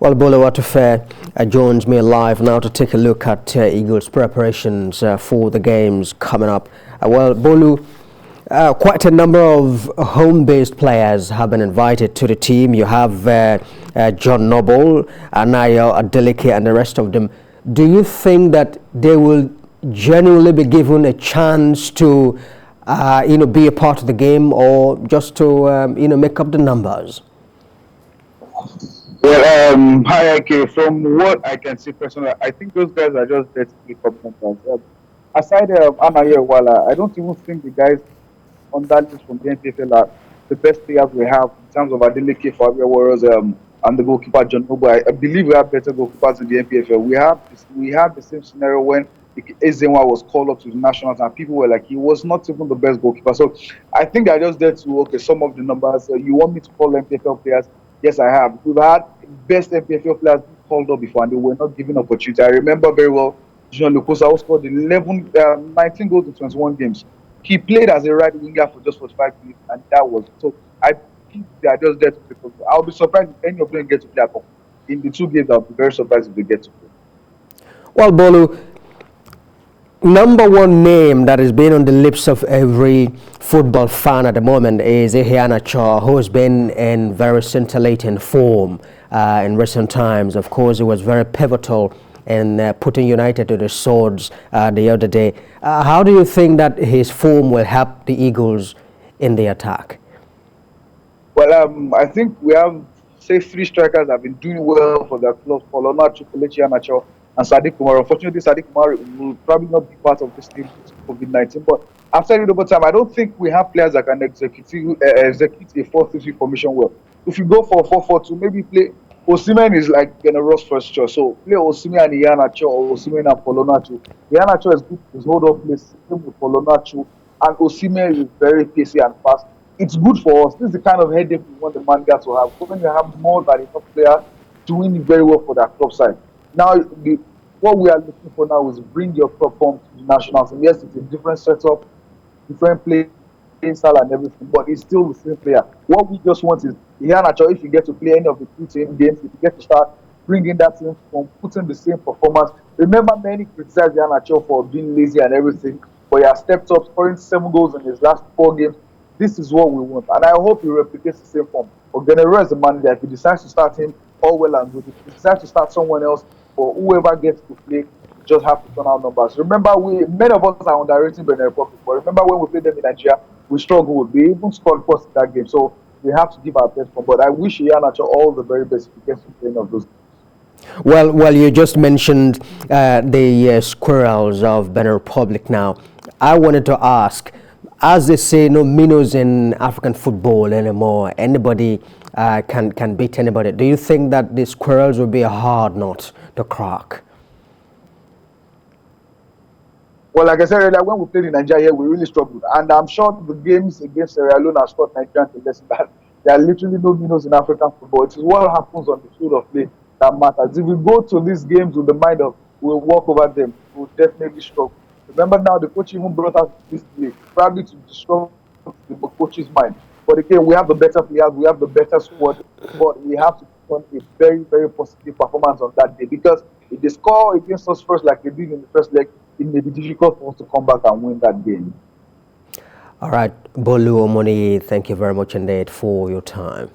Well, Boluwatitonisola joins me live now to take a look at Eagles' preparations for the games coming up. Bolu, quite a number of home-based players have been invited to the team. You have John Noble, Anayo, Adeleke, and the rest of them. Do you think that they will genuinely be given a chance to, be a part of the game, or just to, make up the numbers? Well, hi, Ike. From what I can see personally, I think those guys are just there to pick up numbers. Aside Amaye Wala, I don't even think the guys on that list from the NPFL are the best players we have in terms of Adeleke, Fabio Warriors, and the goalkeeper John Noble. I believe we have better goalkeepers in the NPFL. We had the same scenario when Ezenwa was called up to the nationals, and people were like, he was not even the best goalkeeper. So I think they're just there to sum up the numbers. You want me to call NPFL players? Yes, I have. We've had best NPFL players called up before, and they were not given opportunity. I remember very well Jean Lucosa, who scored 19 goals in 21 games. He played as a right winger for just 45 minutes, and that was so. I think they are just there to play football. I'll be surprised if any of them get to play at all. In the two games, I'll be very surprised if they get to play. Well, Bolu, number one name that has been on the lips of every football fan at the moment is Iheanacho, who has been in very scintillating form in recent times. Of course, he was very pivotal in putting United to the swords the other day. How do you think that his form will help the Eagles in the attack? Well, I think we have, say, three strikers that have been doing well for their clubs: Polonacho, Kelechi Iheanacho, and Sadiq Kumar. Unfortunately, Sadiq Kumar will probably not be part of this team due to COVID-19. But after it over time, I don't think we have players that can execute a 4-3-3 formation well. If you go for a 4-4-2, maybe play Osimhen is like a Ross first choice. So play Osimhen and Iheanacho, or Osimhen and Polonacho. Iheanacho is good to his hold up place, same with Polonacho, and Osimhen is very pacey and fast. It's good for us. This is the kind of headache we want the manager to have. When you have more than enough players doing very well for their club side. Now, what we are looking for now is bring your club form to the nationals. And yes, it's a different setup, different playing style and everything, but it's still the same player. What we just want is Iheanacho, if you get to play any of the two team games, if you get to start bringing that team from putting the same performance. Remember, many criticize Iheanacho for being lazy and everything, but he has stepped up, scoring 7 goals in his last 4 games. This is what we want, and I hope he replicates the same form. Ogenere is the manager. If he decides to start him, all well and good. If he decides to start someone else, or whoever gets to play, just have to turn out numbers. Remember, many of us are underrating Benin Republic, but remember when we played them in Nigeria, we struggled. We even scored first in that game, so we have to give our best one. But I wish Iheanacho all the very best if he gets to play any of those games. Well, you just mentioned the squirrels of Benin Republic. Now, I wanted to ask, as they say, no minnows in African football anymore. Anybody can beat anybody. Do you think that the squirrels will be a hard nut to crack? Well, like I said earlier, when we played in Nigeria, we really struggled. And I'm sure the games against Sierra Leone have taught Nigerians to lesson that there are literally no minnows in African football. It is what happens on the field of play that matters. If we go to these games with the mind of we'll walk over them, we'll definitely struggle. Remember now, the coach even brought us this play, probably to destroy the coach's mind. But again, we have the better players, we have the better squad, but we have to put on a very, very positive performance on that day. Because if they score against us first, like they did in the first leg, it may be difficult for us to come back and win that game. All right, Bolu Omoniyi, thank you very much indeed for your time.